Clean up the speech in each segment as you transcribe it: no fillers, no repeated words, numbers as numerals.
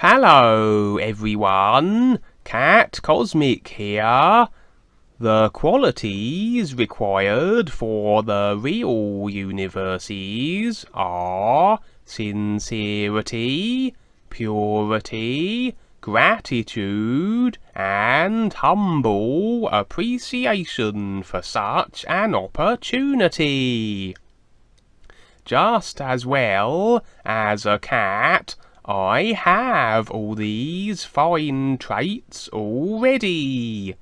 Hello everyone, Cat Cosmic here. The qualities required for the real universes are sincerity, purity, gratitude, and humble appreciation for such an opportunity. Just as well as a cat, I have all these fine traits already.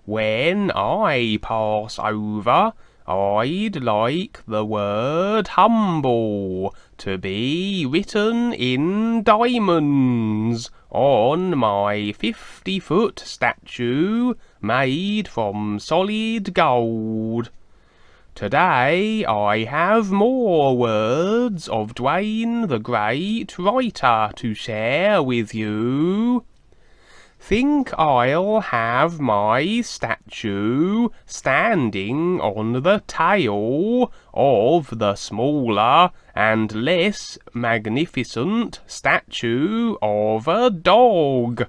When I pass over, I'd like the word humble to be written in diamonds on my 50-foot statue made from solid gold. Today I have more words of Duane the Great Writer to share with you. Think I'll have my statue standing on the tail of the smaller and less magnificent statue of a dog.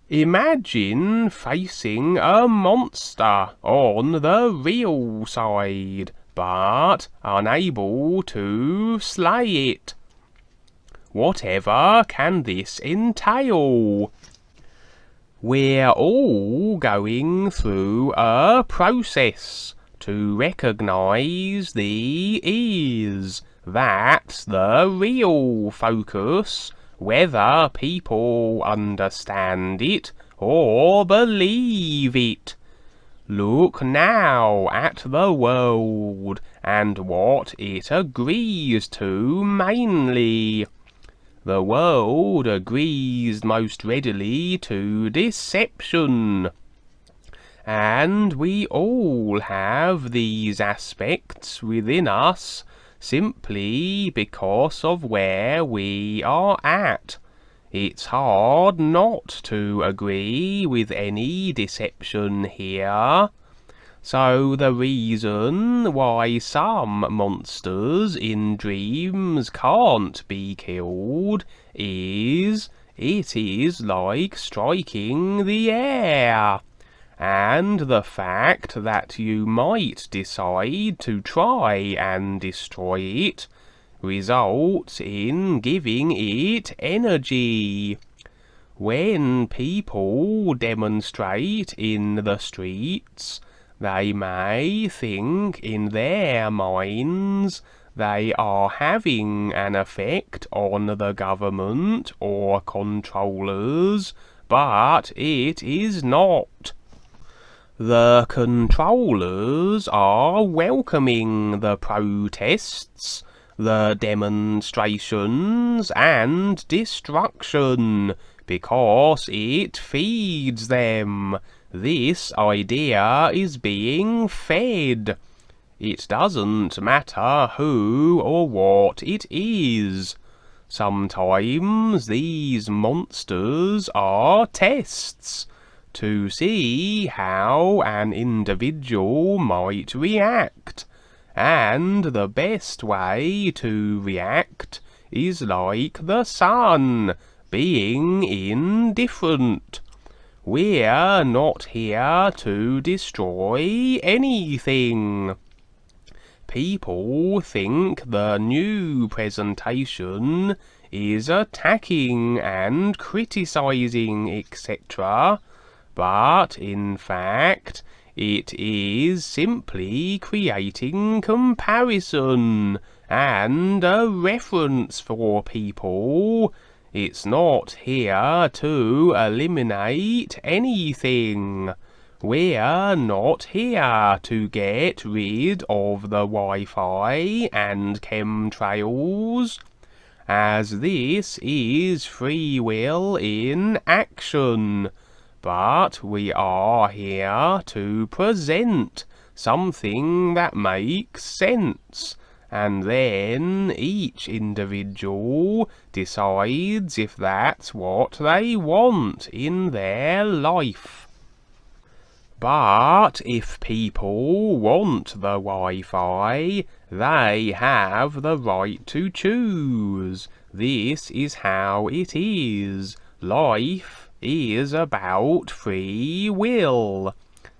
Imagine facing a monster on the real side, but unable to slay it. Whatever can this entail? We're all going through a process to recognise the is. That's the real focus, whether people understand it or believe it. Look now at the world and what it agrees to mainly. The world agrees most readily to deception. And we all have these aspects within us simply because of where we are at. It's hard not to agree with any deception here. So the reason why some monsters in dreams can't be killed is it is like striking the air. And the fact that you might decide to try and destroy it results in giving it energy. When people demonstrate in the streets, they may think in their minds they are having an effect on the government or controllers, but it is not. The controllers are welcoming the protests, the demonstrations and destruction, because it feeds them. This idea is being fed. It doesn't matter who or what it is. Sometimes these monsters are tests to see how an individual might react, and the best way to react is like the sun, being indifferent. We're not here to destroy anything. People think the new presentation is attacking and criticizing, etc., but in fact it is simply creating comparison and a reference for people. It's not here to eliminate anything. We're not here to get rid of the Wi-Fi and chemtrails, as this is free will in action. But we are here to present something that makes sense, and then each individual decides if that's what they want in their life. But if people want the Wi-Fi, they have the right to choose. This is how it is. Life is about free will.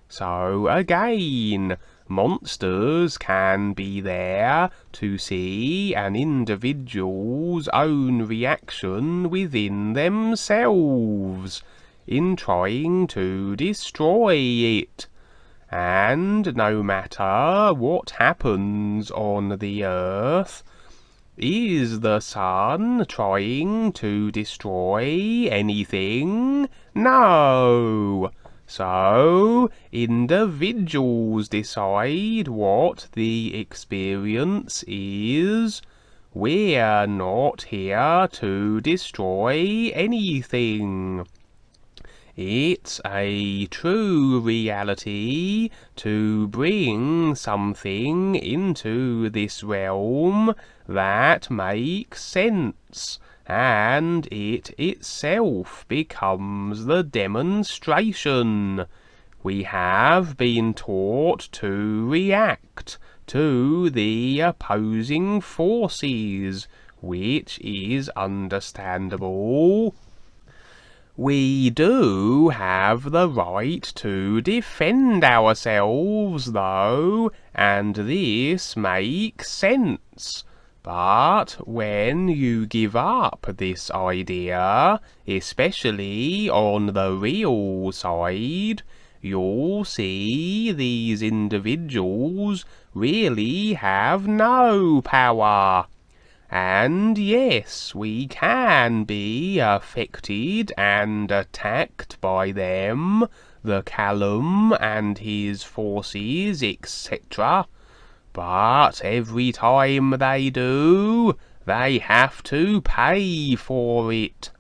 So again, monsters can be there to see an individual's own reaction within themselves in trying to destroy it. And no matter what happens on the earth, is the sun trying to destroy anything? No. So, individuals decide what the experience is. We're not here to destroy anything. It's a true reality to bring something into this realm that makes sense, and it itself becomes the demonstration. We have been taught to react to the opposing forces, which is understandable. We do have the right to defend ourselves, though, and this makes sense. But when you give up this idea, especially on the real side, you'll see these individuals really have no power. And yes, we can be affected and attacked by them, the Callum and his forces, etc. But every time they do, they have to pay for it.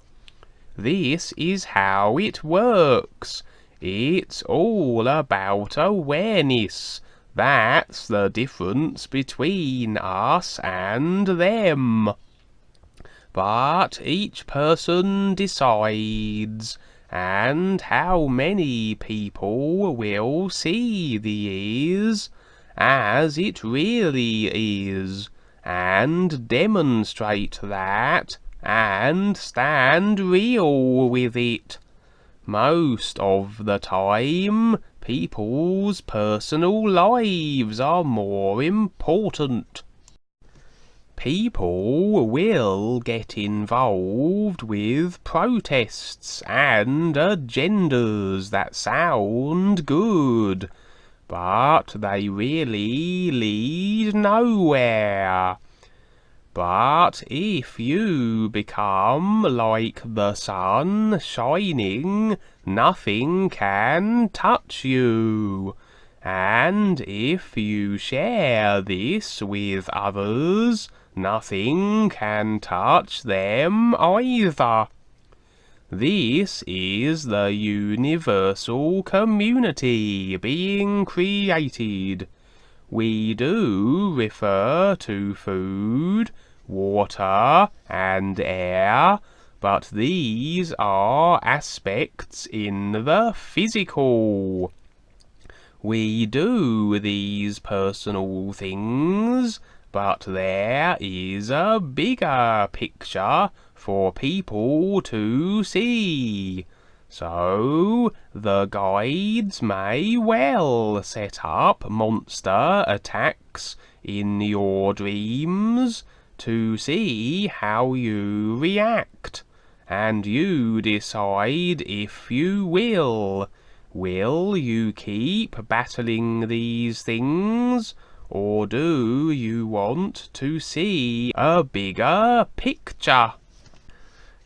This is how it works. It's all about awareness. That's the difference between us and them. But each person decides, and how many people will see these as it really is, and demonstrate that, and stand real with it. Most of the time, people's personal lives are more important. People will get involved with protests and agendas that sound good, but they really lead nowhere. But if you become like the sun shining, nothing can touch you. And if you share this with others, nothing can touch them either. This is the universal community being created. We do refer to food, water, and air, but these are aspects in the physical. We do these personal things, but there is a bigger picture for people to see. So, the guides may well set up monster attacks in your dreams to see how you react, and you decide if you will. Will you keep battling these things, or do you want to see a bigger picture?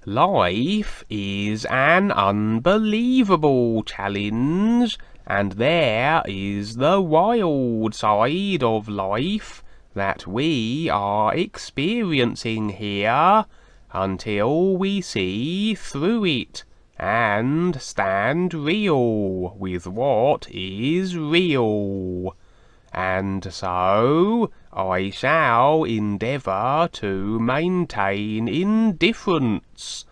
Life is an unbelievable challenge, and there is the wild side of life that we are experiencing here until we see through it and stand real with what is real. And so I shall endeavour to maintain indifference,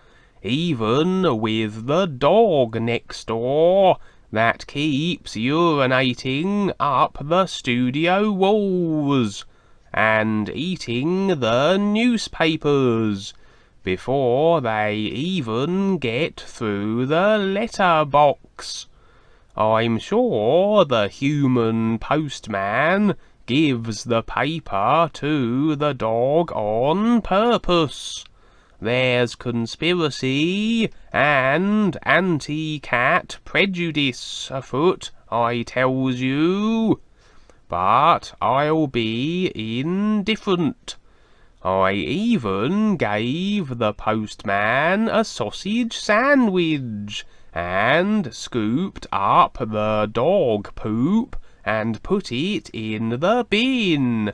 even with the dog next door that keeps urinating up the studio walls and eating the newspapers, before they even get through the letterbox. I'm sure the human postman gives the paper to the dog on purpose. There's conspiracy and anti-cat prejudice afoot, I tells you. But I'll be indifferent. I even gave the postman a sausage sandwich, and scooped up the dog poop and put it in the bin.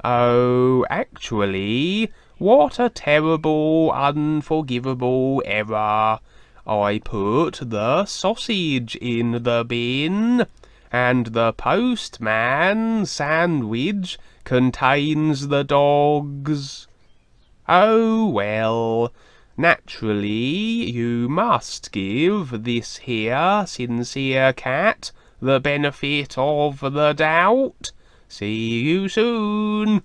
Oh, actually, what a terrible, unforgivable error. I put the sausage in the bin, and the postman's sandwich contains the dog's. Oh well, naturally you must give this here sincere cat the benefit of the doubt. See you soon.